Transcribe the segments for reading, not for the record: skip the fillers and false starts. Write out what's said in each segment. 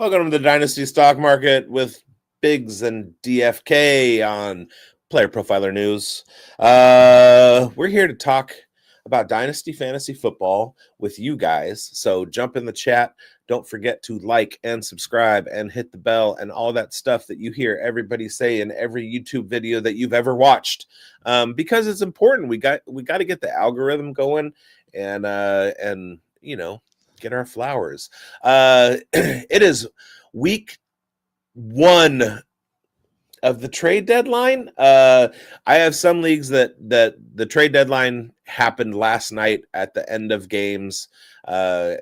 Welcome to the Dynasty Stock Market with bigz and DFK on Player Profiler News. We're here to talk about Dynasty Fantasy Football with you guys. So jump in the chat. Don't forget to like and subscribe and hit the bell and all that stuff that you hear everybody say in every YouTube video that you've ever watched, because it's important. We got to get the algorithm going and get our flowers. It is week 1 of the trade deadline. I have some leagues that the trade deadline happened last night at the end of games. I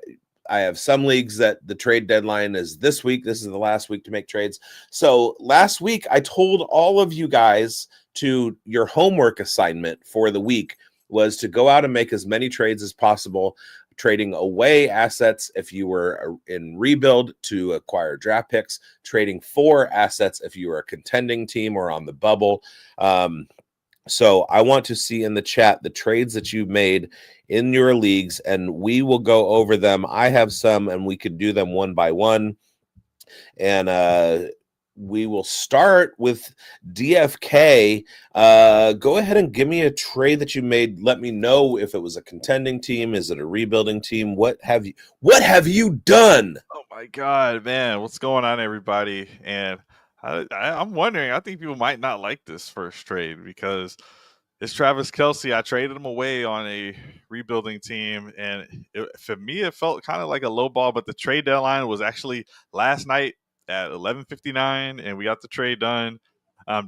have some leagues that the trade deadline is this week. This is the last week to make trades. So last week I told all of you guys to your homework assignment for the week was to go out and make as many trades as possible, trading away assets if you were in rebuild to acquire draft picks, trading for assets if you were a contending team or on the bubble. So I want to see in the chat the trades that you've made in your leagues, and we will go over them. I have some, and we could do them one by one. And we will start with DFK. Go ahead and give me a trade that you made. Let me know if it was a contending team. Is it a rebuilding team? What have you done? Oh my God, man. What's going on, everybody? And I'm wondering, I think people might not like this first trade because it's Travis Kelce. I traded him away on a rebuilding team. And for me, it felt kind of like a low ball, but the trade deadline was actually last night at 11:59, and we got the trade done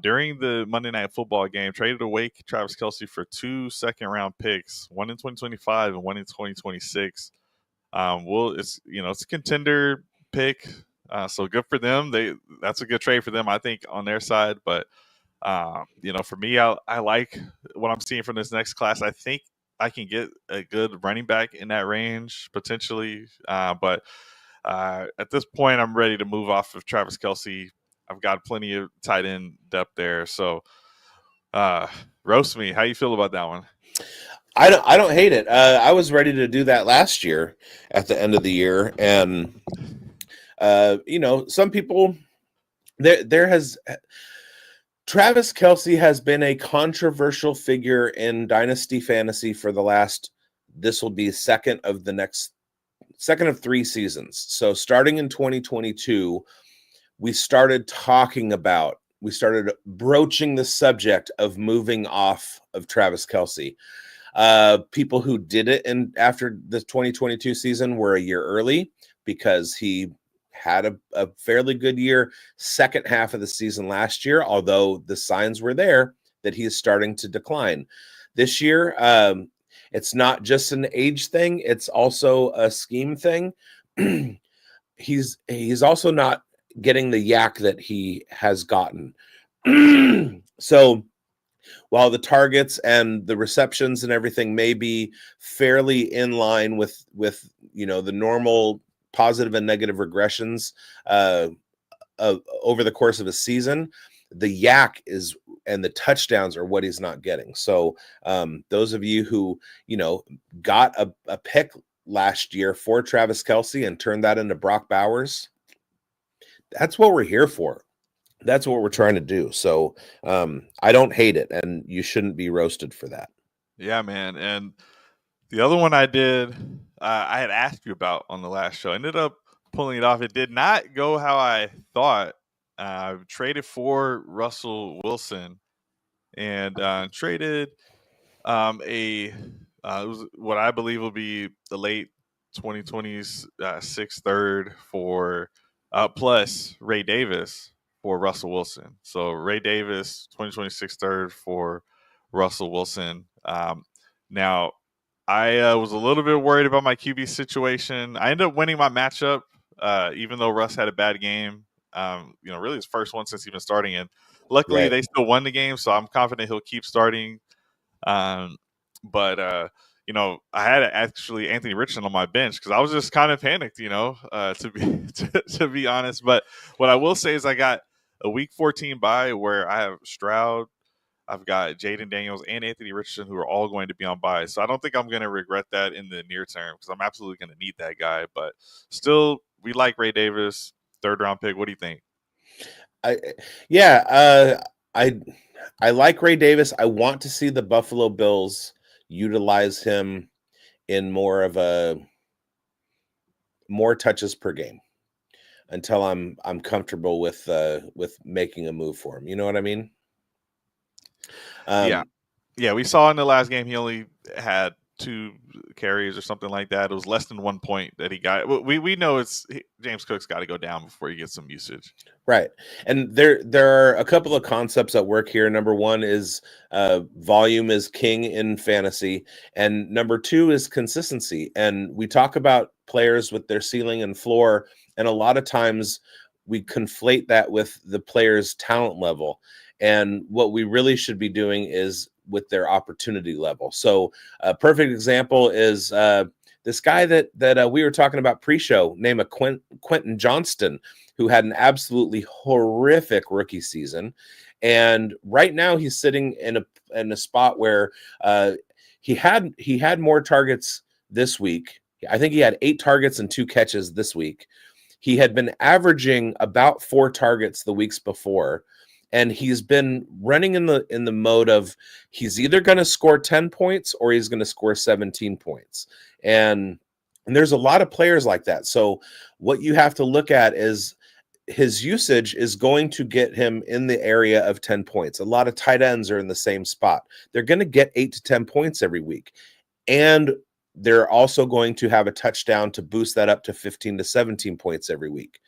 during the Monday Night Football game. Traded away Travis Kelce for 2 second-round picks, one in 2025 and one in 2026. It's a contender pick, so good for them. That's a good trade for them, I think, on their side. But for me, I like what I'm seeing from this next class. I think I can get a good running back in that range potentially, but at this point, I'm ready to move off of Travis Kelce. I've got plenty of tight end depth there. So, roast me. How you feel about that one? I don't hate it. I was ready to do that last year at the end of the year, and some people Travis Kelce has been a controversial figure in Dynasty Fantasy for the last. This will be second of 3 seasons. So starting in 2022, we started broaching the subject of moving off of Travis Kelce. People who did it after the 2022 season were a year early because he had a fairly good year second half of the season last year, although the signs were there that he is starting to decline. This year, it's not just an age thing, it's also a scheme thing. He's also not getting the yak that he has gotten. So while the targets and the receptions and everything may be fairly in line with the normal positive and negative regressions over the course of a season, the yak and the touchdowns are what he's not getting. So those of you who got a pick last year for Travis Kelce and turned that into Brock Bowers, that's what we're here for. That's what we're trying to do. So I don't hate it, and you shouldn't be roasted for that. Yeah, man. And the other one I did, I had asked you about on the last show. I ended up pulling it off. It did not go how I thought. I traded for Russell Wilson and traded it was what I believe will be the late 2020s sixth third for plus Ray Davis for Russell Wilson. So Ray Davis, 2026 third for Russell Wilson. Now, I was a little bit worried about my QB situation. I ended up winning my matchup, even though Russ had a bad game. Really his first one since he's been starting. And luckily, They still won the game, so I'm confident he'll keep starting. But I had actually Anthony Richardson on my bench because I was just kind of panicked, to be honest. But what I will say is I got a week 14 bye where I have Stroud, I've got Jaden Daniels and Anthony Richardson who are all going to be on bye. So I don't think I'm going to regret that in the near term because I'm absolutely going to need that guy. But still, we like Ray Davis. third round pick. What do you think? I like Ray Davis. I want to see the Buffalo Bills utilize him in more touches per game until I'm comfortable with making a move for him. You know what I mean? Yeah. We saw in the last game he only had 2 carries or something like that. It was less than 1 point that he got. We know James Cook's got to go down before he gets some usage. Right. And there are a couple of concepts at work here. Number one is volume is king in fantasy. And number 2 is consistency. And we talk about players with their ceiling and floor. And a lot of times we conflate that with the player's talent level. And what we really should be doing is with their opportunity level. So a perfect example is this guy that we were talking about pre-show named Quentin Johnston, who had an absolutely horrific rookie season. And right now he's sitting in a spot where he had more targets this week. I think he had 8 targets and 2 catches this week. He had been averaging about 4 targets the weeks before. And he's been running in the mode of he's either going to score 10 points or he's going to score 17 points. And there's a lot of players like that. So what you have to look at is his usage is going to get him in the area of 10 points. A lot of tight ends are in the same spot. They're going to get 8 to 10 points every week. And they're also going to have a touchdown to boost that up to 15 to 17 points every week.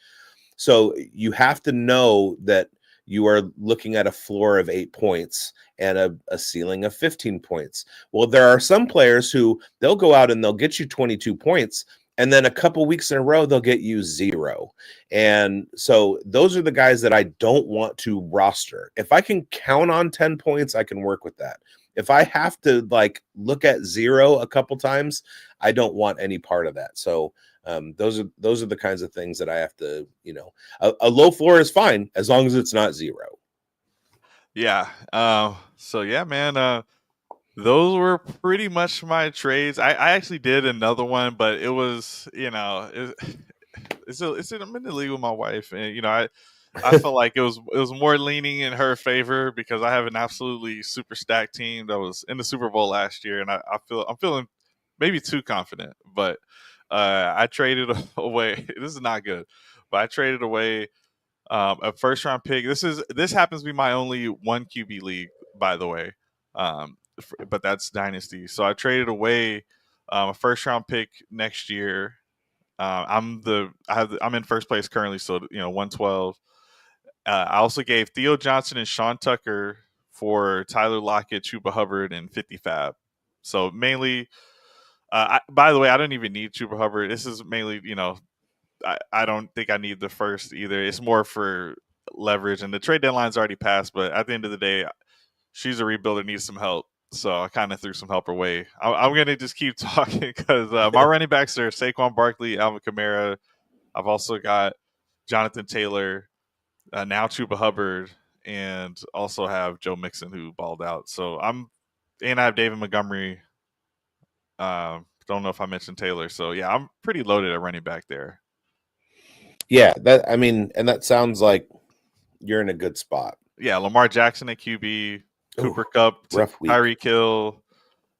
So you have to know that you are looking at a floor of 8 points and a ceiling of 15 points. Well, there are some players who they'll go out and they'll get you 22 points, and then a couple weeks in a row, they'll get you 0. And so those are the guys that I don't want to roster. If I can count on 10 points, I can work with that. If I have to look at 0 a couple times, I don't want any part of that. So those are the kinds of things that I have to, a low floor is fine as long as it's not 0. Yeah. So yeah, man, those were pretty much my trades. I actually did another one, but it was, I'm in the league with my wife, and I felt like it was more leaning in her favor because I have an absolutely super stacked team that was in the Super Bowl last year, and I'm feeling maybe too confident, but I traded away. This is not good, but I traded away a first round pick. This happens to be my only 1 QB league, by the way, but that's Dynasty. So I traded away a first round pick next year. I'm in first place currently, so 112. I also gave Theo Johnson and Sean Tucker for Tyler Lockett, Chuba Hubbard, and 50 Fab. So mainly. By the way, I don't even need Chuba Hubbard. This is mainly, I don't think I need the first either. It's more for leverage, and the trade deadline's already passed. But at the end of the day, she's a rebuilder, needs some help. So I kind of threw some help her way. I'm going to just keep talking because my running backs are Saquon Barkley, Alvin Kamara. I've also got Jonathan Taylor, now Chuba Hubbard, and also have Joe Mixon who balled out. So I have David Montgomery. Don't know if I mentioned Taylor. So yeah, I'm pretty loaded at running back there. Yeah, and that sounds like you're in a good spot. Yeah, Lamar Jackson at QB, Cooper Kupp, Tyreek Hill.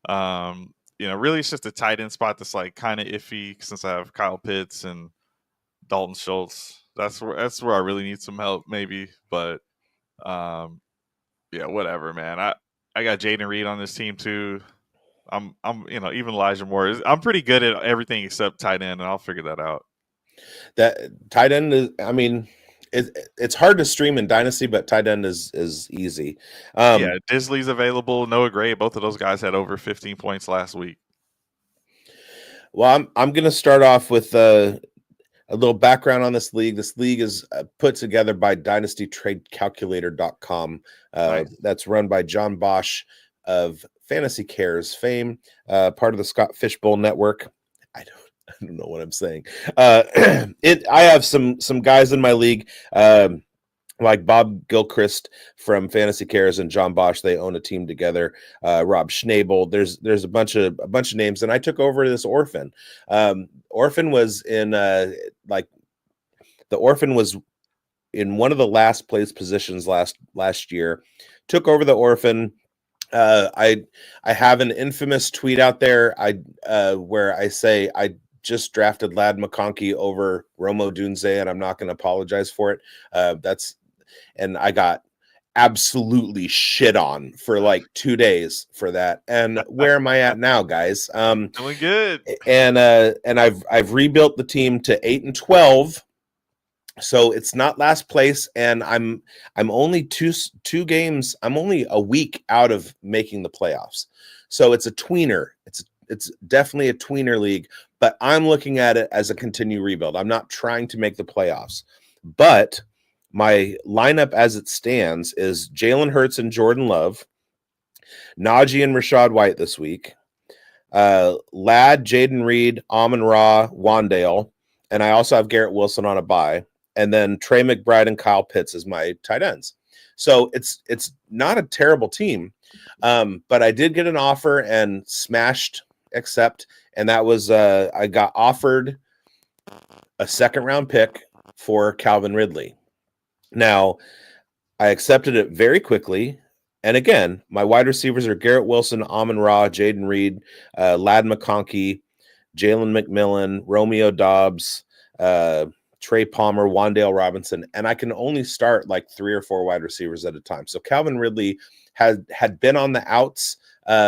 Really it's just a tight end spot that's kind of iffy since I have Kyle Pitts and Dalton Schultz. That's where I really need some help, maybe. But yeah, whatever, man. I got Jaden Reed on this team too. I'm even Elijah Moore. I'm pretty good at everything except tight end, and I'll figure that out. That tight end is, it's hard to stream in Dynasty, but tight end is easy. Yeah, Disley's available. Noah Gray, both of those guys had over 15 points last week. Well, I'm going to start off with a little background on this league. This league is put together by DynastyTradeCalculator.com. Nice. That's run by John Bosch of Fantasy Cares fame, part of the Scott Fishbowl Network. I don't know what I'm saying. I have some guys in my league, like Bob Gilchrist from Fantasy Cares and John Bosch. They own a team together. Rob Schnabel. There's a bunch of names, and I took over this Orphan. Orphan was in The orphan was in one of the last place positions last year, took over the orphan. I have an infamous tweet out there where I say I just drafted Lad McConkey over Romo Dunze, and I'm not going to apologize for it. And I got absolutely shit on for like 2 days for that. And where am I at now, guys? Doing good. And I've rebuilt the team to 8-12. So it's not last place, and I'm only two games. I'm only a week out of making the playoffs. So it's a tweener. It's definitely a tweener league, but I'm looking at it as a continue rebuild. I'm not trying to make the playoffs, but my lineup as it stands is Jalen Hurts and Jordan Love, Najee and Rashad White this week, Ladd, Jaden Reed, Amon-Ra, Wandale, and I also have Garrett Wilson on a bye. And then Trey McBride and Kyle Pitts as my tight ends. So it's not a terrible team, but I did get an offer and smashed accept, and that was I got offered a second-round pick for Calvin Ridley. Now, I accepted it very quickly, and again, my wide receivers are Garrett Wilson, Amon-Ra, Jaden Reed, Ladd McConkey, Jalen McMillan, Romeo Dobbs, Trey Palmer, Wandale Robinson, and I can only start like 3 or 4 wide receivers at a time. So Calvin Ridley had been on the outs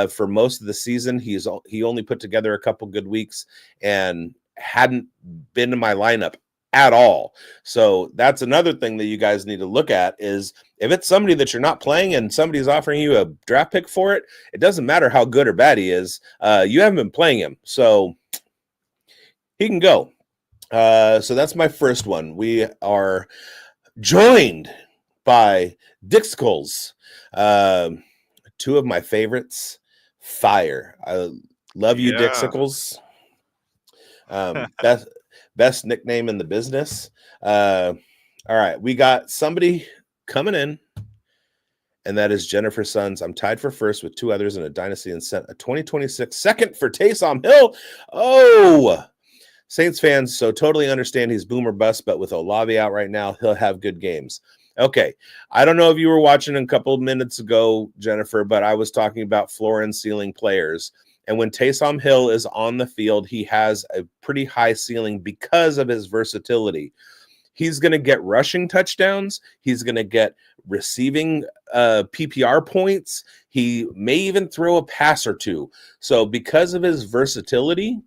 for most of the season. He only put together a couple good weeks and hadn't been in my lineup at all. So that's another thing that you guys need to look at is if it's somebody that you're not playing and somebody's offering you a draft pick for it, it doesn't matter how good or bad he is. You haven't been playing him, so he can go. So that's my first one. We are joined by Dixicles, 2 of my favorites. Fire. I love you, Dixicles. Best nickname in the business. All right, we got somebody coming in, and that is Jennifer Sons. I'm tied for first with 2 others in a dynasty and sent a 2026 second for Taysom Hill. Oh, Saints fans, so totally understand he's boom or bust, but with Olave out right now, he'll have good games. Okay, I don't know if you were watching a couple of minutes ago, Jennifer, but I was talking about floor and ceiling players. And when Taysom Hill is on the field, he has a pretty high ceiling because of his versatility. He's going to get rushing touchdowns. He's going to get receiving PPR points. He may even throw a pass or 2. So because of his versatility,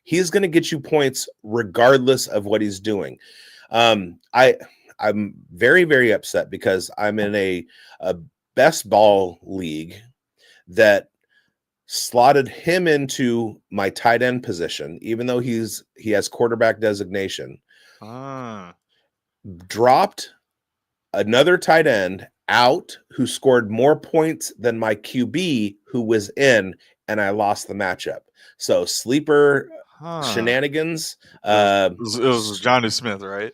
he's going to get you points regardless of what he's doing. I'm very, very upset because I'm in a best ball league that slotted him into my tight end position, even though he has quarterback designation. Dropped another tight end out who scored more points than my QB who was in, and I lost the matchup. So sleeper shenanigans. It was Johnny Smith, right?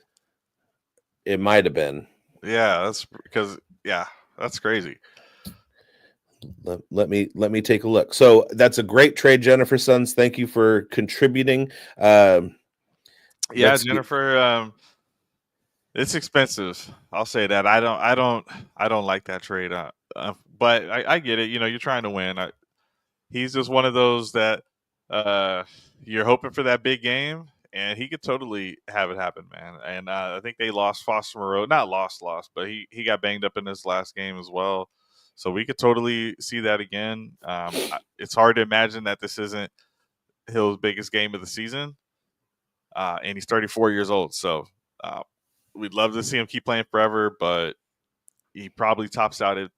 It might have been. Yeah, that's because that's crazy. Let me take a look. So that's a great trade, Jennifer Sons. Thank you for contributing. Jennifer, it's expensive. I'll say that. I don't like that trade. But I get it. You know, you're trying to win. He's just one of those that you're hoping for that big game, and he could totally have it happen, man. And I think they lost Foster Moreau. Not lost, but he got banged up in this last game as well. So we could totally see that again. It's hard to imagine that this isn't Hill's biggest game of the season. And he's 34 years old. So we'd love to see him keep playing forever, but he probably tops out at,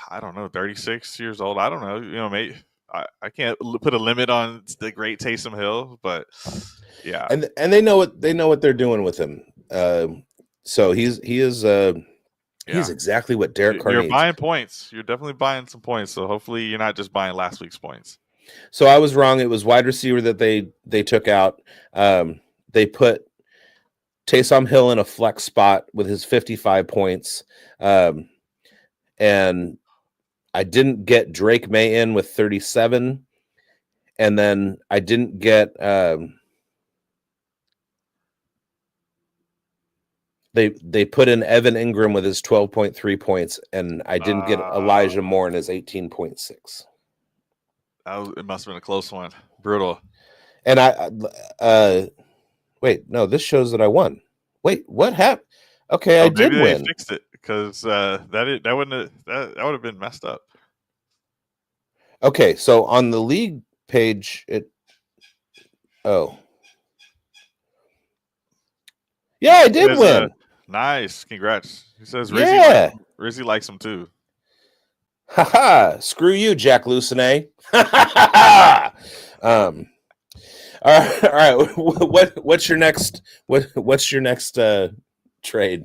I don't know, 36 years old. I don't know. You know, maybe I can't put a limit on the great Taysom Hill, but yeah. And they know what they're doing with him. So he's exactly what Derek Carr needs. You're buying points. You're definitely buying some points. So hopefully you're not just buying last week's points. So I was wrong. It was wide receiver that they took out. They put Taysom Hill in a flex spot with his 55 points. And I didn't get Drake May in with 37. And then I didn't get They put in Evan Ingram with his 12.3 points, and I didn't get Elijah Moore in his 18.6. It must have been a close one. Brutal. And wait, no, this shows that I won. Wait, what happened? Okay, I did win. Maybe they fixed it because that would have been messed up. Okay, so on the league page, yeah, I did win. Nice, congrats. He says Rizzy likes him too. Haha! Screw you, Jack Lucene. All right. What's your next? What's your next trade?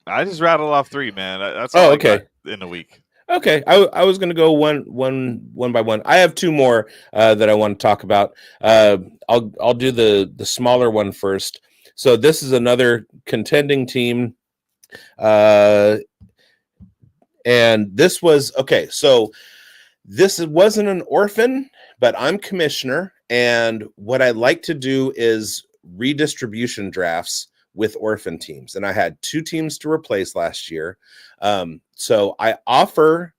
I just rattled off 3, man. That's all okay. In a week. Okay, I was going to go one by one. I have 2 more that I want to talk about. I'll do the smaller one first. So this is another contending team, and this was okay. So this wasn't an orphan, but I'm commissioner, and what I like to do is redistribution drafts with orphan teams, and I had 2 teams to replace last year. So I offer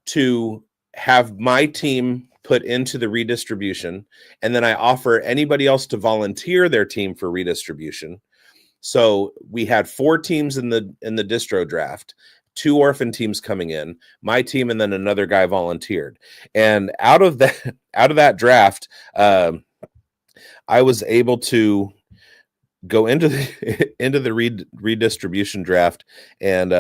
to have my team put into the redistribution, and then I offer anybody else to volunteer their team for redistribution. So we had 4 teams in the distro draft, 2 orphan teams coming in, my team, and then another guy volunteered. And out of that draft, I was able to go into the redistribution draft, and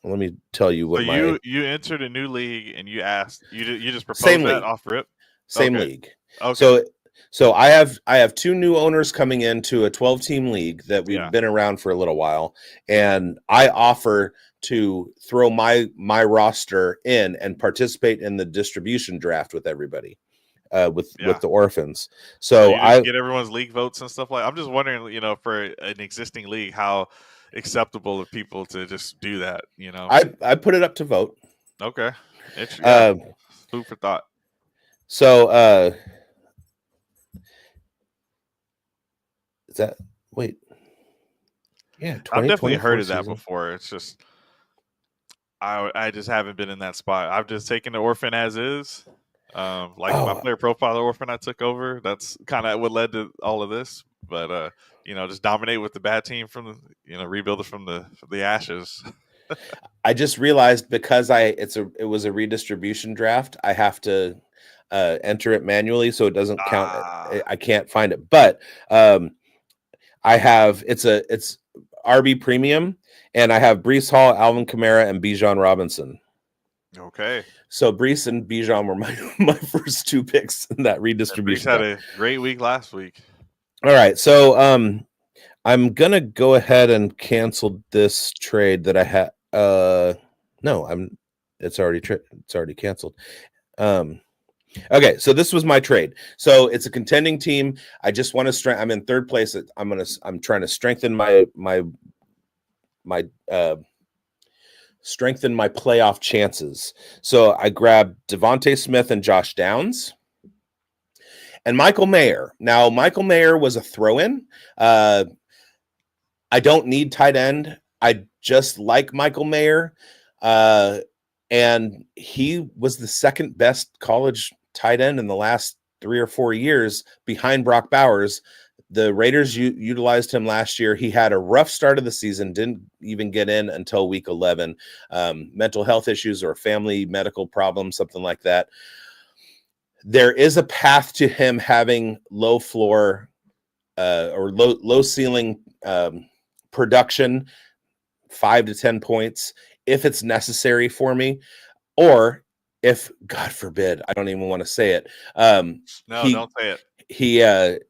let me tell you what. So you entered a new league, and you asked, you just proposed that off rip. Same league. Okay. So I have 2 new owners coming into a 12-team league that we've been around for a little while, and I offer to throw my roster in and participate in the distribution draft with everybody. With the orphans. So I get everyone's league votes and stuff like. I'm just wondering, for an existing league, how acceptable of people to just do that. I put it up to vote. Okay, food for thought. So is that wait? Yeah, I've definitely heard of that before. It's just I just haven't been in that spot. I've just taken the orphan as is. My player profile orphan I took over. That's kind of what led to all of this. But just dominate with the bad team from rebuild it from the ashes. I just realized because it was a redistribution draft, I have to enter it manually, so it doesn't count. I can't find it, but I have it's RB premium, and I have Breece Hall, Alvin Kamara, and Bijan Robinson. Okay. So Breece and Bijan were my first 2 picks in that redistribution. Breece had a great week last week. All right, so I'm gonna go ahead and cancel this trade that I had. It's already canceled. Okay, so this was my trade. So it's a contending team. I just want to I'm in 3rd place. I'm trying to strengthen my playoff chances. So I grabbed Devontae Smith and Josh Downs and Michael Mayer. Now, Michael Mayer was a throw-in. I don't need tight end. I just like Michael Mayer. And he was the 2nd best college tight end in the last 3 or 4 years behind Brock Bowers. The Raiders utilized him last year. He had a rough start of the season, didn't even get in until week 11. Mental health issues or family medical problems, something like that. There is a path to him having low floor or low ceiling production, 5 to 10 points, if it's necessary for me, or if, God forbid, I don't even want to say it. Don't say it.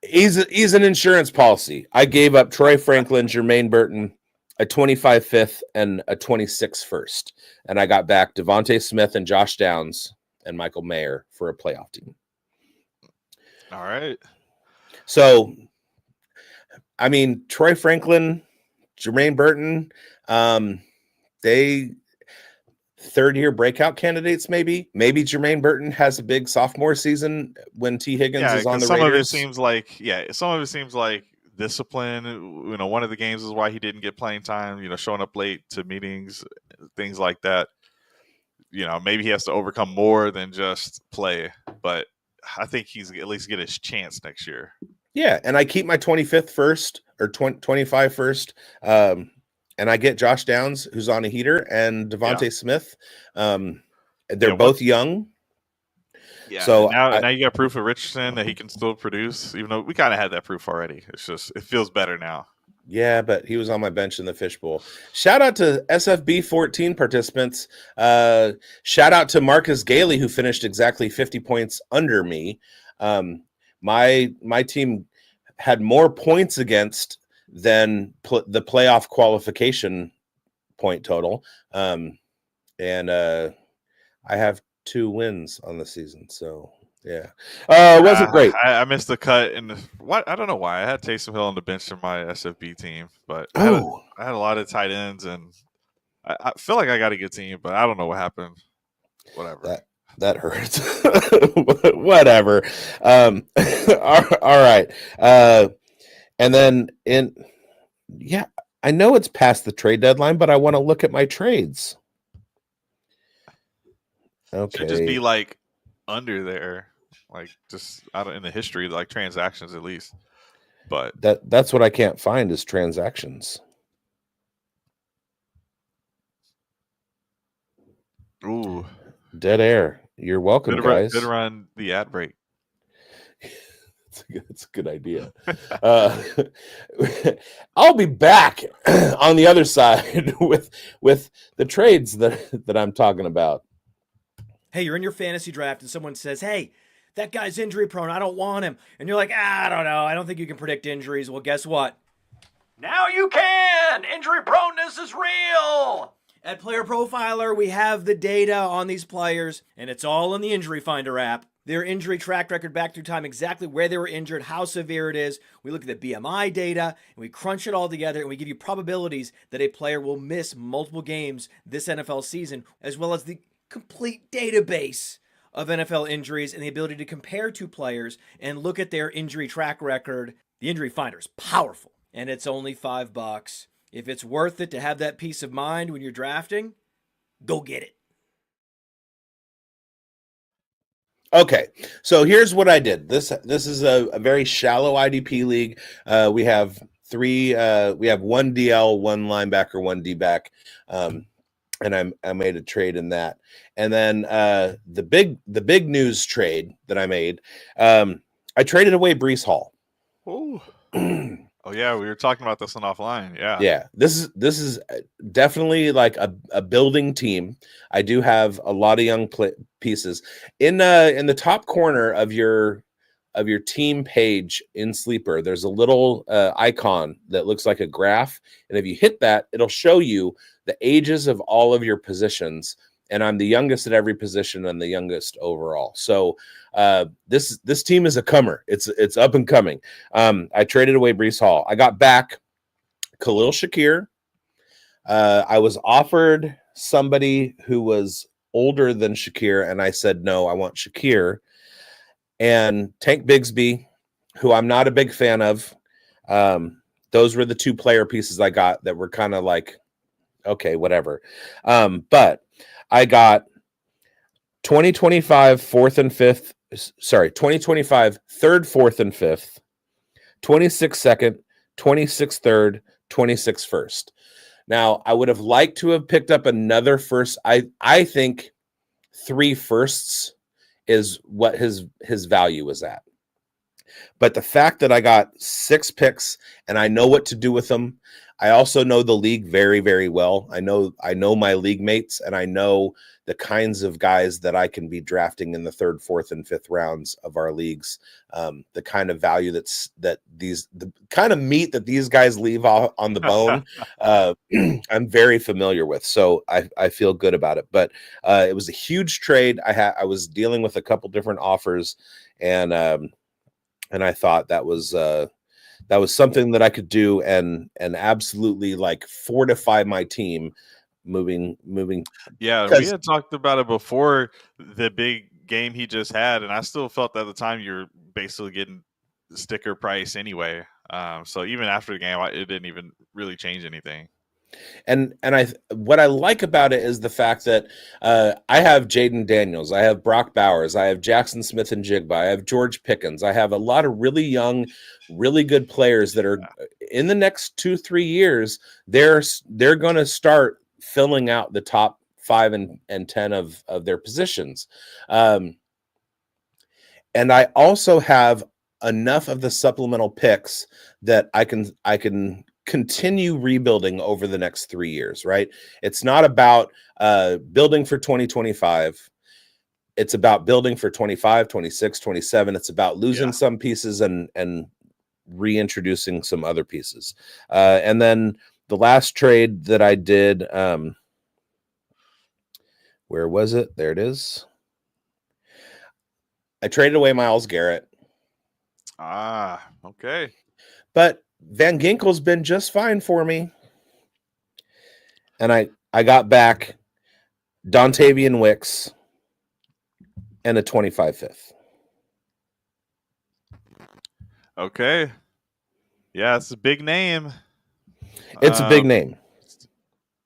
He's an insurance policy. I gave up Troy Franklin, Jermaine Burton, a 25 fifth and a 26 first, and I got back Devontae Smith and Josh Downs and Michael Mayer for a playoff team. All right. So, I mean, Troy Franklin, Jermaine Burton, they 3rd-year breakout candidates, maybe Jermaine Burton has a big sophomore season when T. Higgins is on the some Raiders. Some of it seems like discipline. One of the games is why he didn't get playing time. Showing up late to meetings, things like that. Maybe he has to overcome more than just play, but I think he's at least get his chance next year. Yeah, and I keep my 25th first or 25 first. And I get Josh Downs, who's on a heater, and Devontae Smith. They're both young. Yeah. So now you got proof of Richardson that he can still produce, even though we kind of had that proof already. It's just it feels better now. Yeah, but he was on my bench in the fishbowl. Shout out to SFB 14 participants. Shout out to Marcus Gailey, who finished exactly 50 points under me. My team had more points against than the playoff qualification point total. And I have 2 wins on the season. So yeah, it wasn't great. I missed the cut in what I don't know why I had Taysom Hill on the bench in my SFB team, but I had a lot of tight ends, and I feel like I got a good team, but I don't know what happened. Whatever. That hurts. Whatever. All right. And then I know it's past the trade deadline, but I want to look at my trades. Okay. Should just be like under there, like just out in the history, like transactions at least. But that's what I can't find is transactions. Ooh, dead air. You're welcome, guys. Good run the ad break. It's a good idea. I'll be back on the other side with the trades that I'm talking about. Hey, you're in your fantasy draft and someone says, hey, that guy's injury prone. I don't want him. And you're like, I don't know. I don't think you can predict injuries. Well, guess what? Now you can. Injury proneness is real. At Player Profiler, we have the data on these players, and it's all in the Injury Finder app. Their injury track record back through time, exactly where they were injured, how severe it is. We look at the BMI data, and we crunch it all together, and we give you probabilities that a player will miss multiple games this NFL season, as well as the complete database of NFL injuries and the ability to compare 2 players and look at their injury track record. The Injury Finder is powerful, and it's only $5. If it's worth it to have that peace of mind when you're drafting, go get it. Okay, so here's what I did. This is a very shallow IDP league. We have 3. We have 1 DL, 1 linebacker, 1 D back, and I made a trade in that. And then the big news trade that I made, I traded away Breece Hall. Oh. Oh yeah, we were talking about this one offline. Yeah. This is definitely like a building team. I do have a lot of young pieces in the top corner of your team page in Sleeper. There's a little icon that looks like a graph, and if you hit that, it'll show you the ages of all of your positions. And I'm the youngest at every position and the youngest overall. So this team is a comer. It's up and coming. I traded away Breece Hall. I got back Khalil Shakir. I was offered somebody who was older than Shakir, and I said, no, I want Shakir. And Tank Bigsby, who I'm not a big fan of. Those were the 2 player pieces I got that were kind of like, okay, whatever. But I got 2025 4th and 5th. Sorry, 2025 3rd, 4th, and 5th, 26 2nd, 26 3rd, 26 1st. Now, I would have liked to have picked up another first. I think 3 firsts is what his value was at. But the fact that I got 6 picks and I know what to do with them, I also know the league very, very well. I know my league mates, and I know the kinds of guys that I can be drafting in the 3rd, 4th, and 5th rounds of our leagues. The kind of value the kind of meat that these guys leave on the bone. I'm very familiar with, so I feel good about it. But it was a huge trade. I was dealing with a couple different offers, and I thought that was something that I could do and absolutely like fortify my team moving. Yeah, we had talked about it before the big game he just had, and I still felt at the time you're basically getting sticker price anyway. So even after the game, it didn't even really change anything. And what I like about it is the fact that I have Jaden Daniels, I have Brock Bowers, I have Jackson Smith and Jigba, I have George Pickens, I have a lot of really young, really good players that are in the next 2-3 years. They're going to start filling out the top 5 and 10 of their positions, and I also have enough of the supplemental picks that I can continue rebuilding over the next 3 years, right? It's not about building for 2025. It's about building for 25, 26, 27. It's about losing some pieces and reintroducing some other pieces. And then the last trade that I did, where was it? There it is. I traded away Myles Garrett. Okay. But Van Ginkel's been just fine for me. And I got back Dontavian Wicks and a 25/5. Okay. Yeah, it's a big name. It's a big name.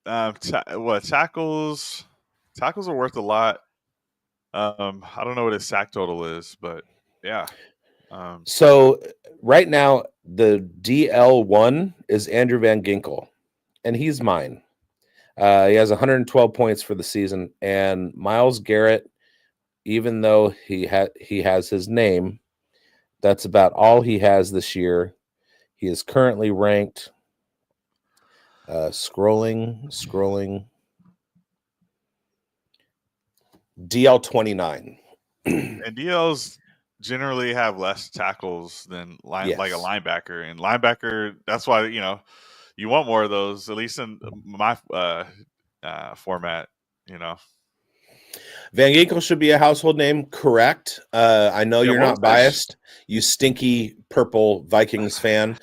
Tackles are worth a lot. I don't know what his sack total is, but yeah. So right now the DL1 is Andrew Van Ginkel, and he's mine. He has 112 points for the season, and Myles Garrett, even though he has his name, that's about all he has this year. He is currently ranked scrolling DL 29. And DLs generally have less tackles than like a linebacker, and linebacker, that's why you want more of those, at least in my format. Van Ginkel should be a household name, correct? I know you're not biased, you stinky purple Vikings fan.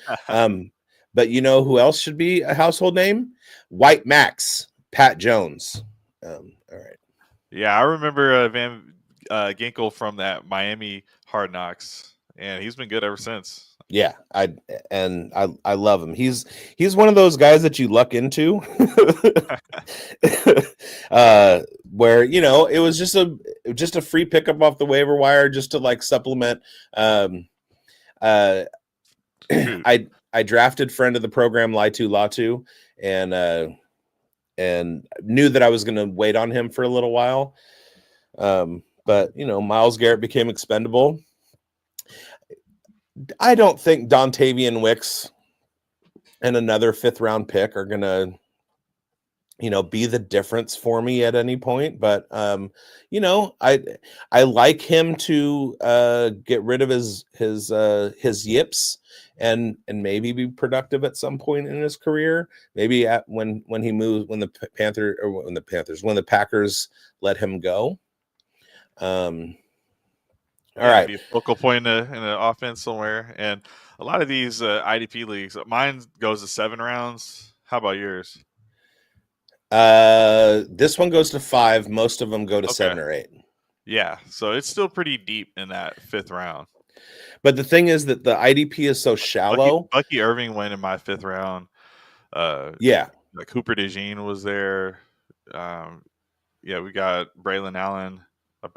But you know who else should be a household name? White Max, Pat Jones. All right. Yeah, I remember Van Ginkel from that Miami Hard Knocks, and he's been good ever since. Yeah, I love him. He's one of those guys that you luck into, where it was just a free pickup off the waiver wire just to like supplement. I drafted friend of the program Latu, and knew that I was going to wait on him for a little while. But Myles Garrett became expendable. I don't think Dontavian Wicks and another 5th round pick are going to, be the difference for me at any point. But, I like him to get rid of his yips and maybe be productive at some point in his career. Maybe when the Packers let him go. All right. Be a focal point in the offense somewhere. And a lot of these IDP leagues, mine goes to 7 rounds. How about yours? This one goes to 5. Most of them go to 7 or 8. Yeah. So it's still pretty deep in that 5th round. But the thing is that the IDP is so shallow. Bucky Irving went in my 5th round. Like Cooper DeJean was there. We got Braylon Allen.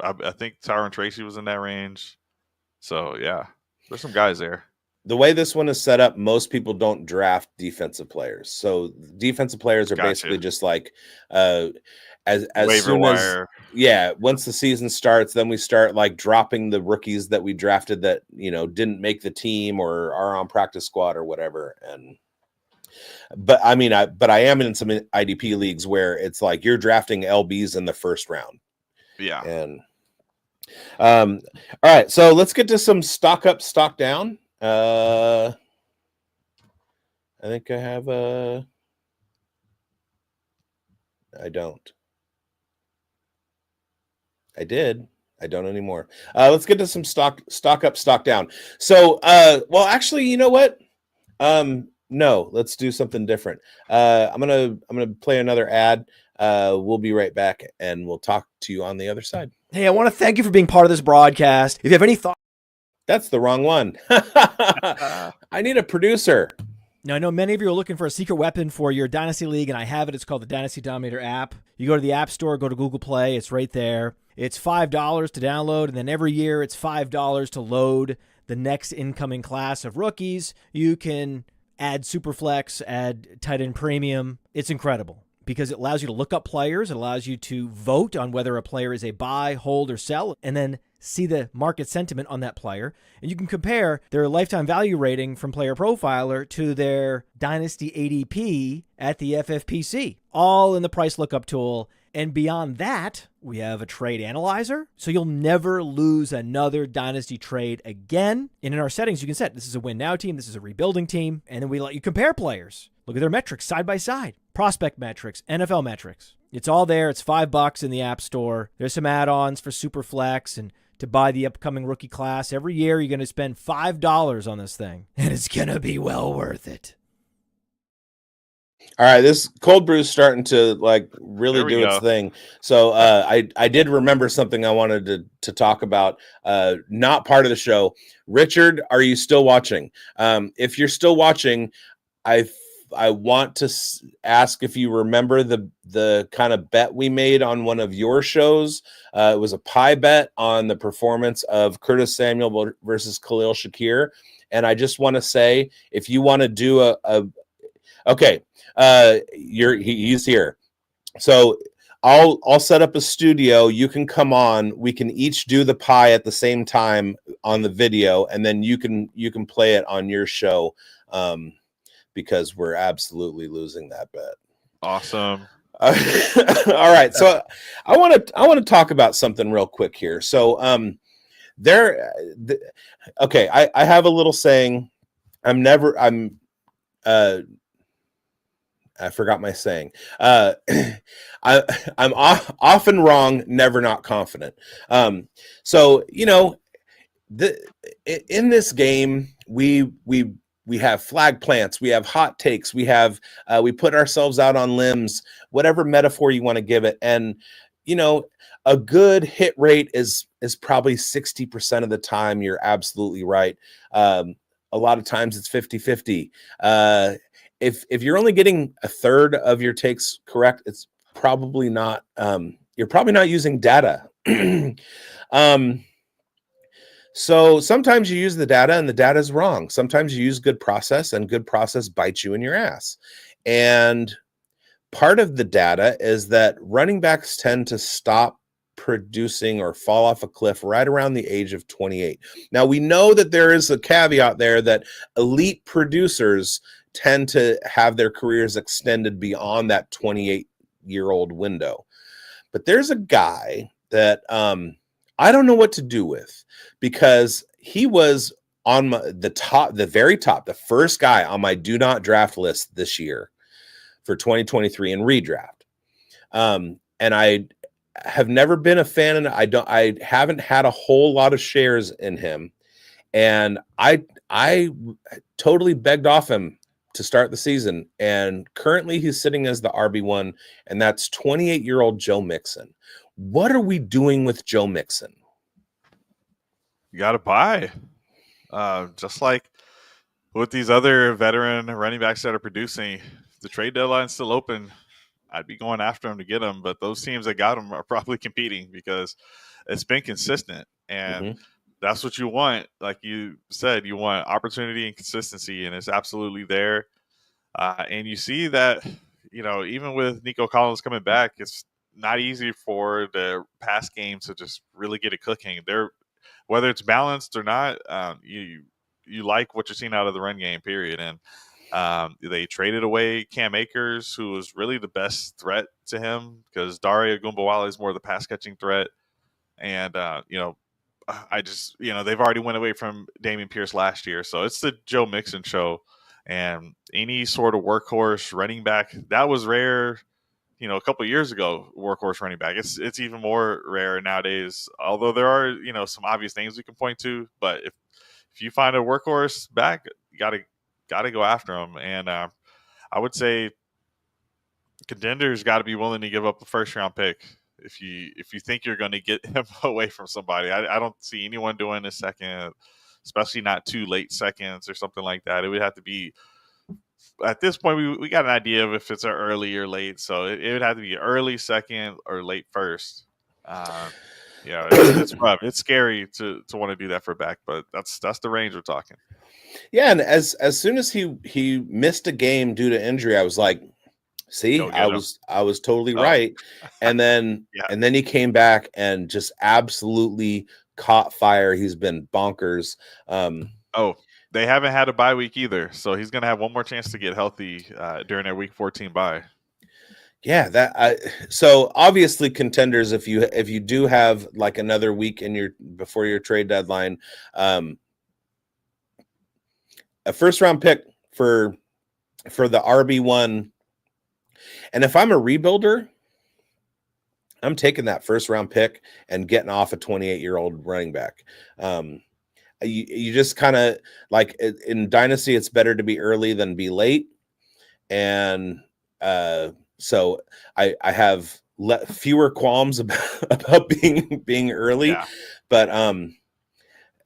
I think Tyron Tracy was in that range. So, yeah, there's some guys there. The way this one is set up, most people don't draft defensive players. So defensive players are basically just like as waiver soon wire. Once the season starts, then we start like dropping the rookies that we drafted that, didn't make the team or are on practice squad or whatever. But I am in some IDP leagues where it's like you're drafting LBs in the 1st round. Yeah. And all right, so let's get to some stock up, stock down. I think I have I don't. I did. I don't anymore. Let's get to some stock up, stock down. So, well, actually, you know what? No, let's do something different. I'm gonna play another ad. We'll be right back, and we'll talk to you on the other side. Hey, I want to thank you for being part of this broadcast. If you have any thoughts. That's the wrong one. I need a producer. Now, I know many of you are looking for a secret weapon for your Dynasty League, and I have it. It's called the Dynasty Dominator app. You go to the App Store, go to Google Play. It's right there. It's $5 to download, and then every year it's $5 to load the next incoming class of rookies. You can add Superflex, add tight end premium. It's incredible because it allows you to look up players. It allows you to vote on whether a player is a buy, hold, or sell, and then see the market sentiment on that player. And you can compare their lifetime value rating from Player Profiler to their Dynasty ADP at the FFPC, all in the price lookup tool. And beyond that, we have a trade analyzer, so you'll never lose another Dynasty trade again. And in our settings, you can set this is a win now team, this is a rebuilding team, and then we let you compare players. Look at their metrics side by side, prospect metrics, NFL metrics. It's all there. It's $5 in the App Store. There's some add-ons for Superflex and to buy the upcoming rookie class. Every year, you're going to spend $5 on this thing, and it's going to be well worth it. All right, this cold brew is starting to like really do its thing. So I did remember something I wanted to talk about. Not part of the show. Richard, are you still watching? If you're still watching, I want to ask if you remember the kind of bet we made on one of your shows. It was a pie bet on the performance of Curtis Samuel versus Khalil Shakir, and I just want to say if you want to do okay. He's here. So I'll set up a studio. You can come on. We can each do the pie at the same time on the video, and then you can play it on your show. Because we're absolutely losing that bet. Awesome. All right. So I want to talk about something real quick here. So okay, I have a little saying. I forgot my saying. I'm often wrong, never not confident. So in this game, we have flag plants, we have hot takes, we put ourselves out on limbs, whatever metaphor you want to give it. And a good hit rate is probably 60% of the time. You're absolutely right. A lot of times it's 50-50. If you're only getting a third of your takes correct, it's probably not, you're probably not using data. So sometimes you use the data and the data is wrong. Sometimes you use good process and good process bites you in your ass. And part of the data is that running backs tend to stop producing or fall off a cliff right around the age of 28. Now we know that there is a caveat there that elite producers tend to have their careers extended beyond that 28-year-old window. But there's a guy that I don't know what to do with, because he was on the very top, the first guy on my do not draft list this year for 2023 in redraft. And I have never been a fan, and I haven't had a whole lot of shares in him. And I totally begged off him to start the season. And currently he's sitting as the RB1, and that's 28-year-old Joe Mixon. What are we doing with Joe Mixon? You got to buy. Just like with these other veteran running backs that are producing, the trade deadline's still open. I'd be going after him to get him, but those teams that got him are probably competing because it's been consistent. And that's what you want. Like you said, you want opportunity and consistency, and it's absolutely there. And you see that, even with Nico Collins coming back, it's not easy for the pass game to just really get it clicking. Whether it's balanced or not, you like what you're seeing out of the run game, period. And they traded away Cam Akers, who was really the best threat to him, because Dare Ogunbowale is more of the pass catching threat. And they've already went away from Dameon Pierce last year, so it's the Joe Mixon show. And any sort of workhorse running back that was rare, a couple of years ago, workhorse running back. It's even more rare nowadays. Although there are some obvious names we can point to, but if you find a workhorse back, you gotta go after him. And I would say contenders got to be willing to give up a first round pick if you think you're going to get him away from somebody. I don't see anyone doing a second, especially not 2 late seconds or something like that. It would have to be, at this point, we got an idea of if it's an early or late. So it would have to be early second or late first. It's rough. It's scary to want to do that for back, but that's the range we're talking. Yeah, and as soon as he missed a game due to injury, I was like, see, I was totally right. And then and then he came back and just absolutely caught fire. He's been bonkers. They haven't had a bye week either, so he's going to have one more chance to get healthy during their week 14 bye. Yeah, so obviously contenders, if you do have like another week before your trade deadline, a first round pick for the RB1. And if I'm a rebuilder, I'm taking that first round pick and getting off a 28-year-old running back. You just kind of like in Dynasty, it's better to be early than be late. And so I have fewer qualms about being early, but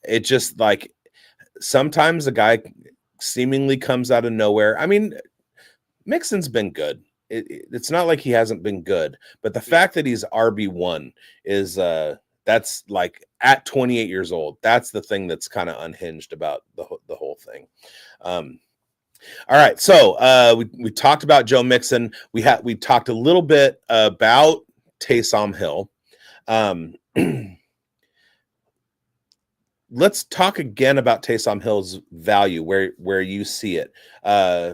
it just like sometimes a guy seemingly comes out of nowhere. I mean, Mixon's been good. It's not like he hasn't been good, but the fact that he's RB1 is that's like at 28 years old. That's the thing that's kind of unhinged about the whole thing. All right, so we talked about Joe Mixon. We talked a little bit about Taysom Hill. Let's talk again about Taysom Hill's value, where you see it,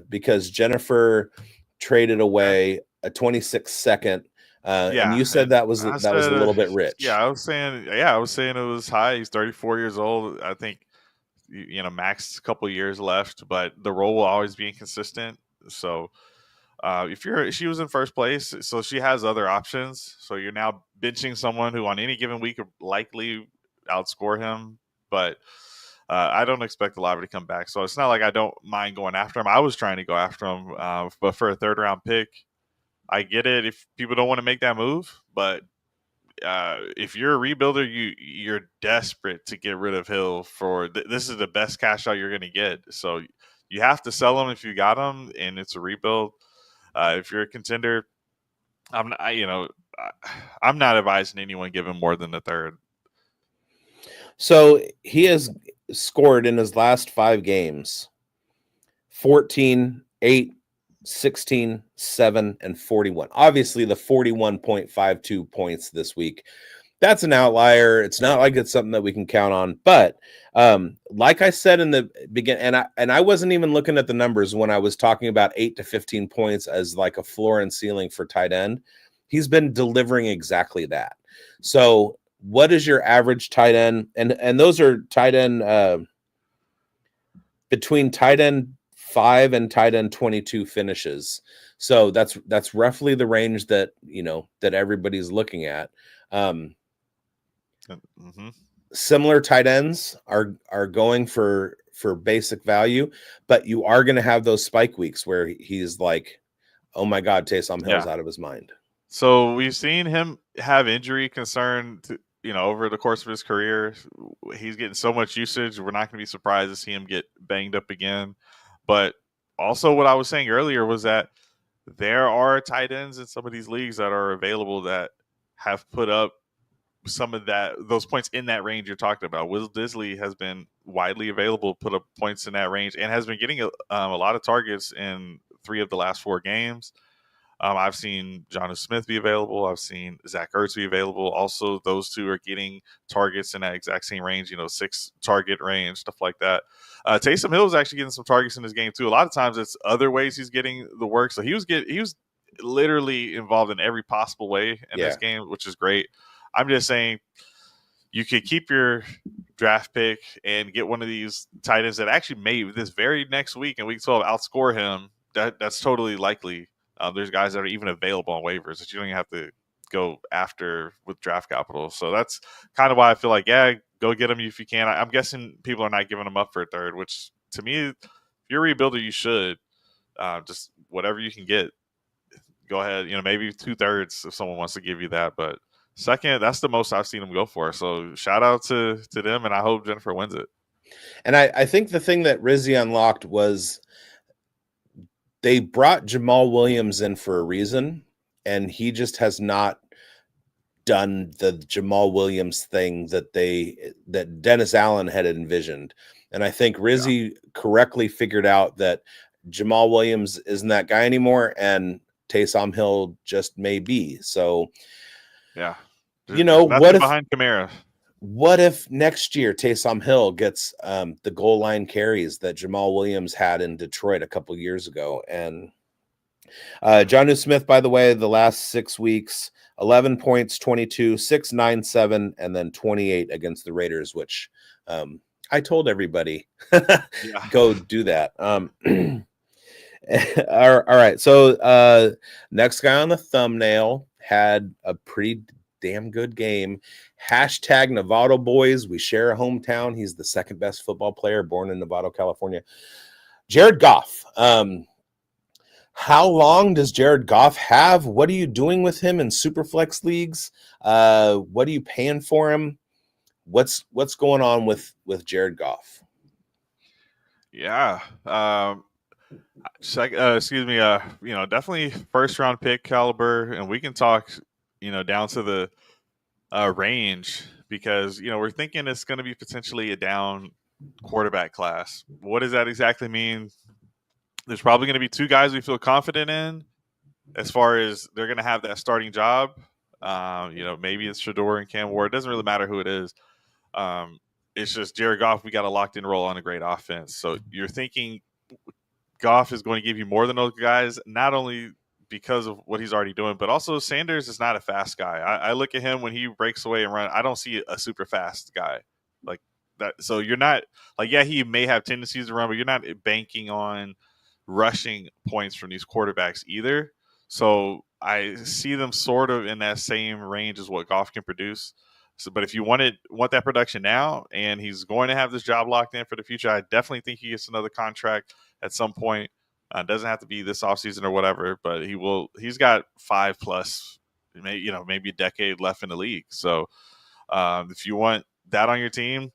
because Jennifer traded away a 26 second. And you said that was a little bit rich. Yeah, I was saying it was high. He's 34 years old. I think max a couple years left, but the role will always be inconsistent. So she was in first place, so she has other options. So you're now benching someone who on any given week could likely outscore him, but I don't expect Olave to come back. So it's not like I don't mind going after him. I was trying to go after him, but for a third round pick, I get it if people don't want to make that move, but if you're a rebuilder, you're desperate to get rid of Hill for this is the best cash out you're going to get. So you have to sell him if you got him, and it's a rebuild. If you're a contender, I'm not advising anyone give him more than the third. So he has scored in his last 5 games 14, 8, 16, 7, and 41. Obviously, the 41.52 points this week, that's an outlier. It's not like it's something that we can count on. But like I said in the beginning, and I wasn't even looking at the numbers when I was talking about 8 to 15 points as like a floor and ceiling for tight end. He's been delivering exactly that. So what is your average tight end? And those are tight end between tight end 5 and tight end 22 finishes. So that's roughly the range that that everybody's looking at. Similar tight ends are going for basic value, but you are going to have those spike weeks where he's like, oh my God, Taysom Hill's out of his mind. So we've seen him have injury concern over the course of his career. He's getting so much usage. We're not going to be surprised to see him get banged up again. But also what I was saying earlier was that there are tight ends in some of these leagues that are available that have put up some of those points in that range you're talking about. Will Disley has been widely available, put up points in that range, and has been getting a lot of targets in 3 of the last 4 games. I've seen Jonnu Smith be available. I've seen Zach Ertz be available. Also, those 2 are getting targets in that exact same range, 6 target range, stuff like that. Taysom Hill is actually getting some targets in this game too. A lot of times it's other ways he's getting the work. So he was literally involved in every possible way in this game, which is great. I'm just saying you could keep your draft pick and get one of these tight ends that actually may this very next week in week 12 outscore him. That's totally likely. There's guys that are even available on waivers that you don't even have to go after with draft capital. So that's kind of why I feel like, go get them if you can. I'm guessing people are not giving them up for a third, which to me, if you're a rebuilder, you should just whatever you can get. Go ahead, maybe 2/3 if someone wants to give you that. But second, that's the most I've seen them go for. So shout out to them, and I hope Jennifer wins it. And I think the thing that Rizzi unlocked was they brought Jamal Williams in for a reason, and he just has not done the Jamal Williams thing that Dennis Allen had envisioned. And I think Rizzi correctly figured out that Jamal Williams isn't that guy anymore, and Taysom Hill just may be. So, yeah, what if behind Kamara? What if next year Taysom Hill gets the goal line carries that Jamal Williams had in Detroit a couple years ago? And Jonnu Smith, by the way, the last 6 weeks, 11 points, 22, 6, 9, 7, and then 28 against the Raiders, which I told everybody, go do that. All right. So next guy on the thumbnail had a pretty damn good game. Hashtag Novato boys. We share a hometown. He's the second best football player born in Novato, California. Jared Goff. How long does Jared Goff have? What are you doing with him in Superflex leagues? What are you paying for him? What's going on with Jared Goff? Yeah. Excuse me. Definitely first round pick caliber, and we can talk, down to the range, because we're thinking it's going to be potentially a down quarterback class. What does that exactly mean? There's probably going to be two guys we feel confident in as far as they're going to have that starting job. Maybe it's Shador and Cam Ward. It doesn't really matter who it is. It's just Jared Goff. We got a locked in role on a great offense. So you're thinking Goff is going to give you more than those guys, not only because of what he's already doing, but also Sanders is not a fast guy. I look at him when he breaks away and run. I don't see a super fast guy like that. So you're not like, he may have tendencies to run, but you're not banking on rushing points from these quarterbacks either. So I see them sort of in that same range as what Goff can produce. So, but if you want that production now, and he's going to have this job locked in for the future, I definitely think he gets another contract at some point. Doesn't have to be this offseason or whatever, but he will. He's got 5+, maybe a decade left in the league. So if you want that on your team,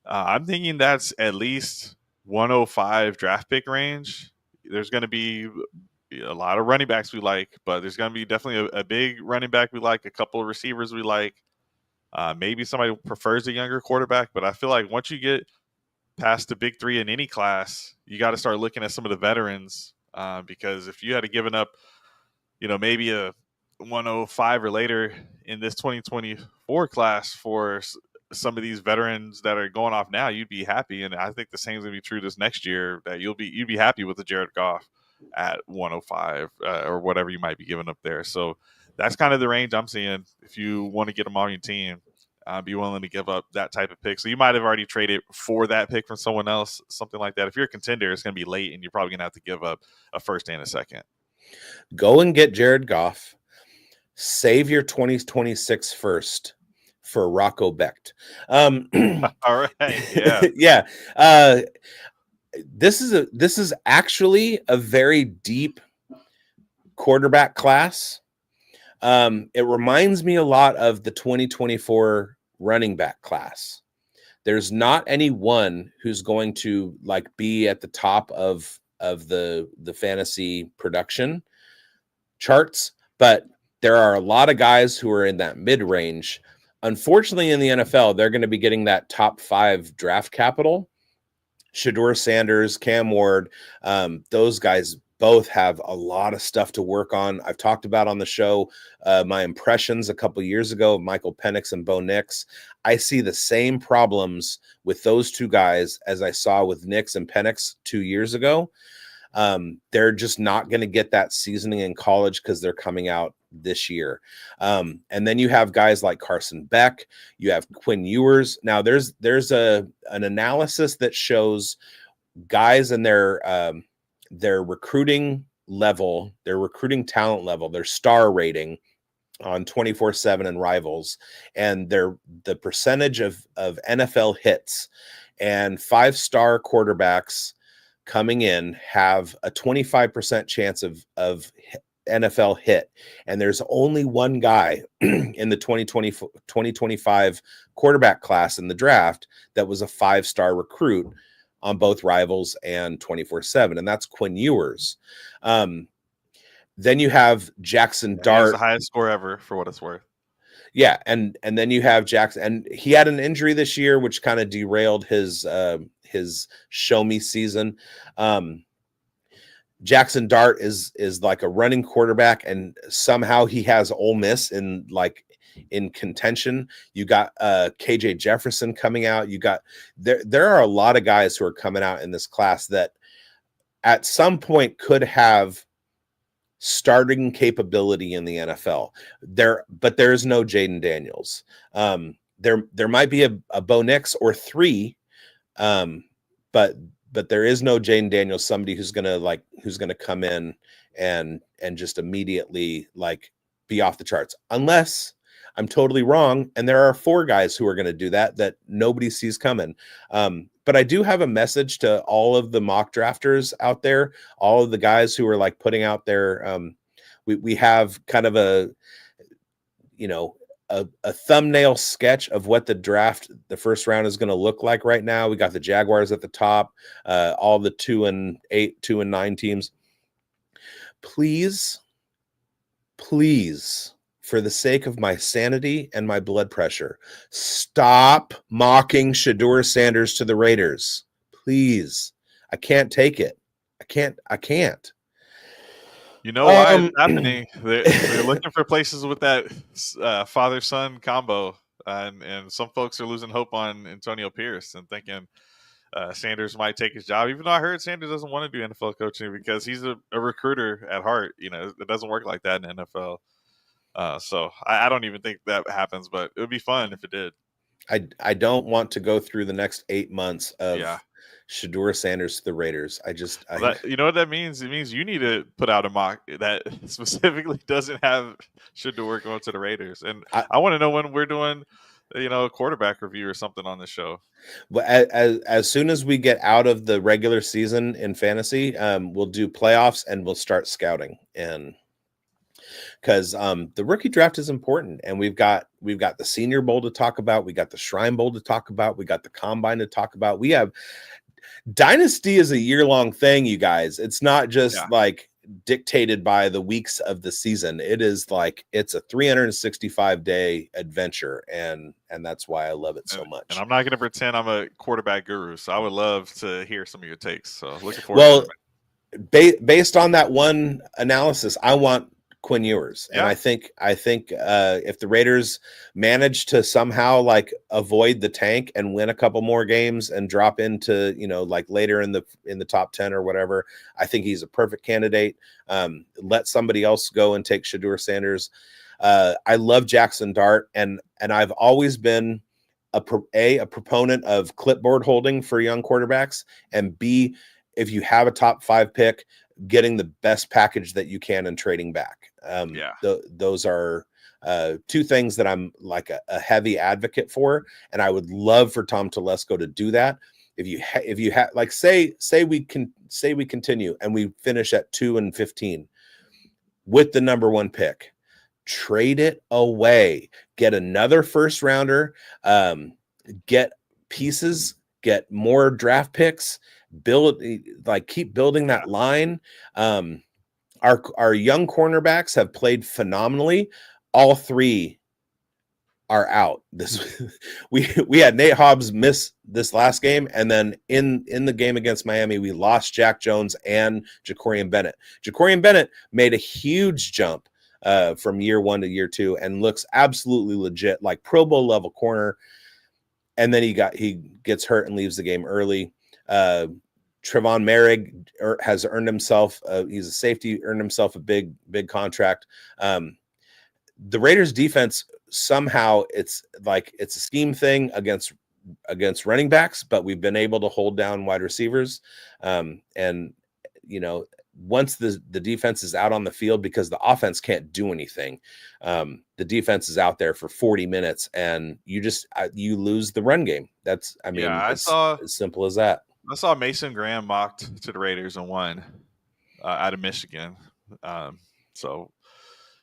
I'm thinking that's at least 105 draft pick range. There's going to be a lot of running backs we like, but there's going to be definitely a big running back we like, a couple of receivers we like. Maybe somebody prefers a younger quarterback, but I feel like once you get past the big three in any class, you got to start looking at some of the veterans, because if you had given up, maybe a 105 or later in this 2024 class for some of these veterans that are going off now, you'd be happy. And I think the same is going to be true this next year, that you'd be happy with the Jared Goff at 105 or whatever you might be giving up there. So that's kind of the range I'm seeing. If you want to get them on your team, be willing to give up that type of pick. So you might have already traded for that pick from someone else, something like that. If you're a contender, it's going to be late, and you're probably going to have to give up a first and a second. Go and get Jared Goff. Save your 2026 first for Rocco Becht. All right. Yeah. Yeah. This is actually a very deep quarterback class. It reminds me a lot of the 2024 running back class. There's not anyone who's going to be at the top of the fantasy production charts, but there are a lot of guys who are in that mid-range. Unfortunately, in the NFL, they're going to be getting that top 5 draft capital. Shador Sanders, Cam Ward, those guys both have a lot of stuff to work on. I've talked about on the show my impressions a couple years ago of Michael Penix and Bo Nix. I see the same problems with those two guys as I saw with Nix and Penix 2 years ago. They're just not going to get that seasoning in college because they're coming out this year. And then you have guys like Carson Beck, you have Quinn Ewers. Now there's an analysis that shows guys in their recruiting level, their recruiting talent level, their star rating on 24/7 and Rivals, and the percentage of NFL hits, and 5-star quarterbacks coming in have a 25% chance of NFL hit, and there's only one guy in the 2025 quarterback class in the draft that was a 5-star recruit on both Rivals and 24/7, and that's Quinn Ewers. Then you have Jackson He has Dart, the highest score ever, for what it's worth. yeah, and then you have Jackson, and he had an injury this year, which kind of derailed his show me season. Jackson Dart is like a running quarterback, and somehow he has Ole Miss in contention. You got KJ Jefferson coming out. You got there are a lot of guys who are coming out in this class that at some point could have starting capability in the NFL. But there is no Jaden Daniels. There might be a Bo Nix or 3, but there is no Jaden Daniels, somebody who's gonna come in and just immediately like be off the charts, unless I'm totally wrong. And there are 4 guys who are going to do that nobody sees coming. But I do have a message to all of the mock drafters out there, all of the guys who are like putting out their, we have kind of a thumbnail sketch of what the first round is going to look like right now. We got the Jaguars at the top, all the 2 and 8, 2 and 9 teams. Please, for the sake of my sanity and my blood pressure, stop mocking Shedeur Sanders to the Raiders. Please. I can't take it. I can't. You know why it's happening? They're looking for places with that father-son combo, and some folks are losing hope on Antonio Pierce and thinking Sanders might take his job, even though I heard Sanders doesn't want to do NFL coaching because he's a recruiter at heart. It doesn't work like that in the NFL. So I don't even think that happens, but it would be fun if it did. I don't want to go through the next 8 months of Shedeur Sanders to the Raiders. You know what that means? It means you need to put out a mock that specifically doesn't have Shedeur going to the Raiders. And I want to know when we're doing, a quarterback review or something on the show. Well, as soon as we get out of the regular season in fantasy, we'll do playoffs and we'll start scouting. And because the rookie draft is important, and we've got the Senior Bowl to talk about, we got the Shrine Bowl to talk about, we got the Combine to talk about. We have Dynasty is a year-long thing, you guys. It's not just like dictated by the weeks of the season. It is like it's a 365-day adventure, and that's why I love it so much. And I'm not going to pretend I'm a quarterback guru, so I would love to hear some of your takes. So looking forward to it. Based on that one analysis, I want Quinn Ewers. And I think if the Raiders manage to somehow like avoid the tank and win a couple more games and drop into, like later in the top 10 or whatever, I think he's a perfect candidate. Let somebody else go and take Shedeur Sanders. I love Jackson Dart, and I've always been a proponent of clipboard holding for young quarterbacks, and B, if you have a top 5 pick, getting the best package that you can and trading back. Those are 2 things that I'm like a heavy advocate for, and I would love for Tom Telesco to do that. If you have like say we continue and we finish at 2 and 15 with the number 1 pick, trade it away, get another first rounder, get pieces, get more draft picks, keep building that line. Our young cornerbacks have played phenomenally. All 3 are out. We had Nate Hobbs miss this last game, and then in the game against Miami, we lost Jack Jones and Jacorian Bennett. Jacorian Bennett made a huge jump from year 1 to year 2 and looks absolutely legit, like Pro Bowl level corner. And then he gets hurt and leaves the game early. Trevon Merrick has earned himself. He's a safety, earned himself a big contract. The Raiders defense, somehow it's a scheme thing against running backs, but we've been able to hold down wide receivers. And once the defense is out on the field, because the offense can't do anything, the defense is out there for 40 minutes and you lose the run game. I saw as simple as that. I saw Mason Graham mocked to the Raiders and won out of Michigan. So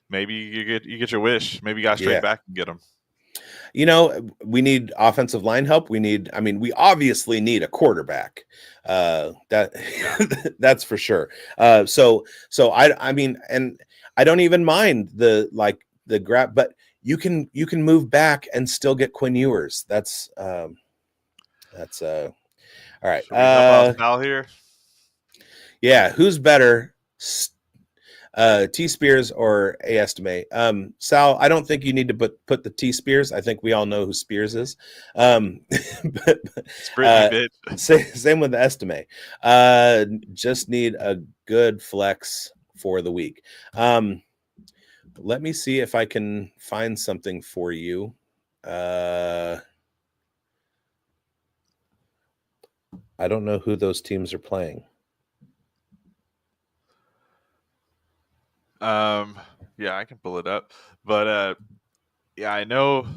maybe you get your wish. Maybe you got straight back and get him. We need offensive line help. We obviously need a quarterback. That's for sure. So I mean, and I don't even mind the grab, but you can move back and still get Quinn Ewers. That's all right. Should we help out Sal here? Yeah, who's better? T Spears or A Estime? Sal, I don't think you need to put the T Spears. I think we all know who Spears is. But same with the Estime. Just need a good flex for the week. Let me see if I can find something for you. I don't know who those teams are playing. Yeah, I can pull it up, but yeah, I know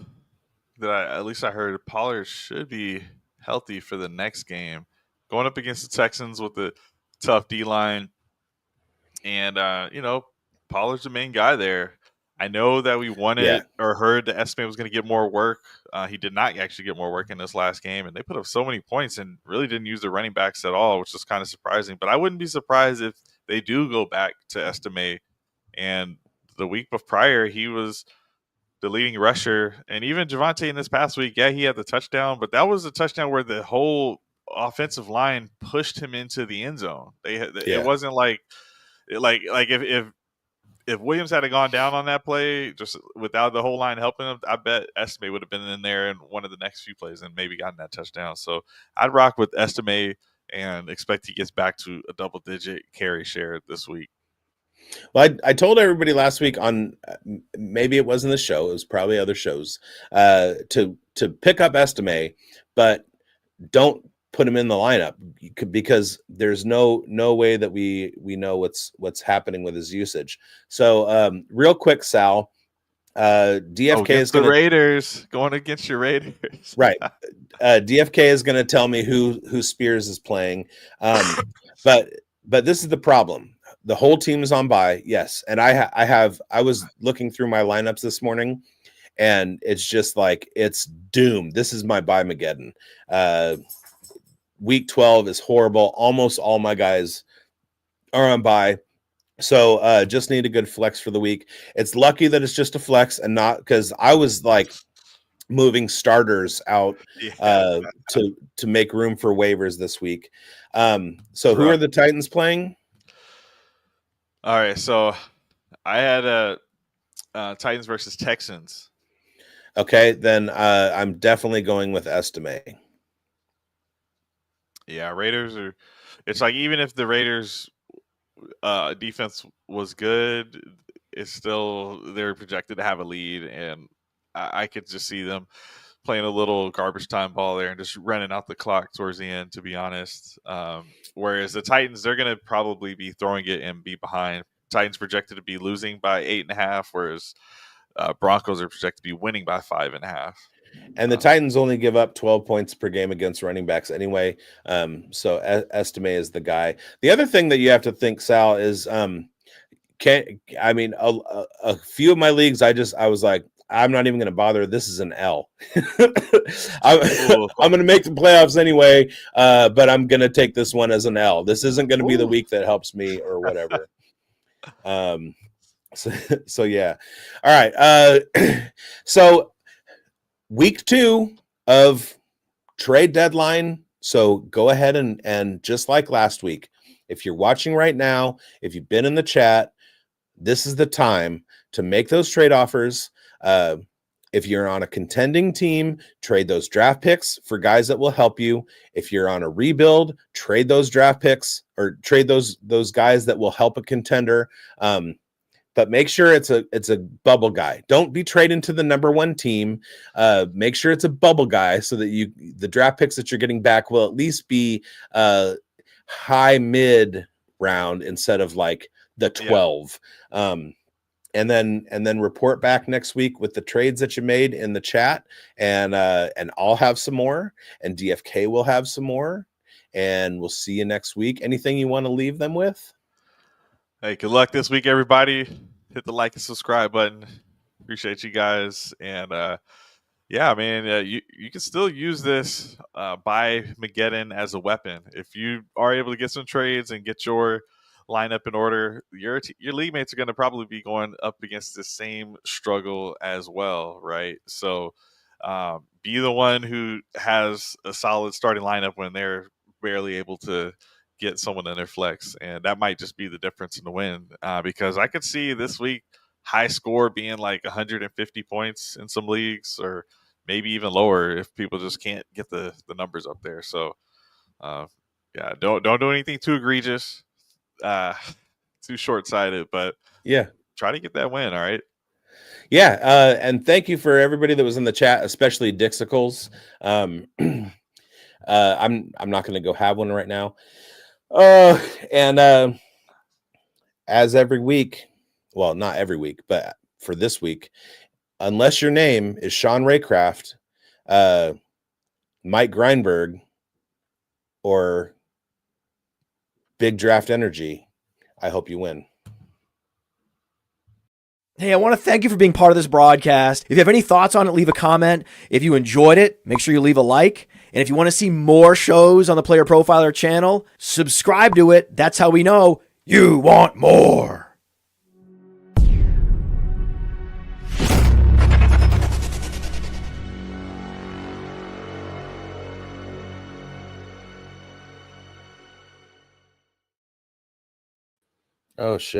that at least I heard Pollard should be healthy for the next game, going up against the Texans with the tough D line, and Pollard's the main guy there. I know that we wanted or heard that Estimate was going to get more work. He did not actually get more work in this last game, and they put up so many points and really didn't use the running backs at all, which is kind of surprising. But I wouldn't be surprised if they do go back to Estimate. And the week prior, he was the leading rusher. And even Javonte in this past week, he had the touchdown, but that was a touchdown where the whole offensive line pushed him into the end zone. It wasn't like if Williams had gone down on that play, just without the whole line helping him, I bet Estime would have been in there in one of the next few plays and maybe gotten that touchdown. So I'd rock with Estime and expect he gets back to a double-digit carry share this week. Well, I told everybody last week on maybe it wasn't the show, it was probably other shows, to pick up Estime, but don't put him in the lineup because there's no way that we know what's happening with his usage. So real quick, Sal, DFK is the Raiders going against your Raiders, right? DFK is going to tell me who Spears is playing, but this is the problem. The whole team is on bye, yes, and I was looking through my lineups this morning, and it's just like it's doomed. This is my bye-mageddon. Week 12 is horrible. Almost all my guys are on bye, so just need a good flex for the week. It's lucky that it's just a flex and not because I was like moving starters out to make room for waivers this week. So who are the Titans playing? All right, so I had Titans versus Texans. Okay, then I'm definitely going with Estime. Yeah, Raiders are. It's like even if the Raiders' defense was good, it's still they're projected to have a lead, and I could just see them playing a little garbage time ball there and just running out the clock towards the end, to be honest. Whereas the Titans, they're going to probably be throwing it and be behind. Titans projected to be losing by 8.5, whereas Broncos are projected to be winning by 5.5. And the Titans only give up 12 points per game against running backs anyway. So Estime is the guy. The other thing that you have to think, Sal, is a few of my leagues, I was like, I'm not even going to bother. This is an L. I'm going to make the playoffs anyway, but I'm going to take this one as an L. This isn't going to be the week that helps me or whatever. So yeah. All right. So week 2 of trade deadline. So go ahead and just like last week, if you're watching right now, if you've been in the chat, this is the time to make those trade offers. If you're on a contending team, trade those draft picks for guys that will help you. If you're on a rebuild, trade those draft picks or trade those guys that will help a contender. But make sure it's a bubble guy. Don't be trading to the number 1 team. Make sure it's a bubble guy so that the draft picks that you're getting back will at least be high mid round instead of like the 12. Yeah. And then report back next week with the trades that you made in the chat, and I'll have some more, and DFK will have some more, and we'll see you next week. Anything you want to leave them with? Hey, good luck this week, everybody. Hit the like and subscribe button. Appreciate you guys. And yeah, man, you can still use this by Mageddon as a weapon. If you are able to get some trades and get your lineup in order, your league mates are going to probably be going up against the same struggle as well, right? So be the one who has a solid starting lineup when they're barely able to get someone in their flex, and that might just be the difference in the win. Because I could see this week high score being like 150 points in some leagues, or maybe even lower if people just can't get the numbers up there. So yeah, don't do anything too egregious, too short-sighted, but Yeah. try to get that win. All right. Yeah, and thank you for everybody that was in the chat, especially Dixicles. I'm not going to go have one right now. And as every week, well, not every week, but for this week, unless your name is Sean Raycraft, Mike Greinberg, or Big Draft Energy, I hope you win. Hey, I want to thank you for being part of this broadcast. If you have any thoughts on it, leave a comment. If you enjoyed it, make sure you leave a like. And if you want to see more shows on the Player Profiler channel, subscribe to it. That's how we know you want more. Oh, shit.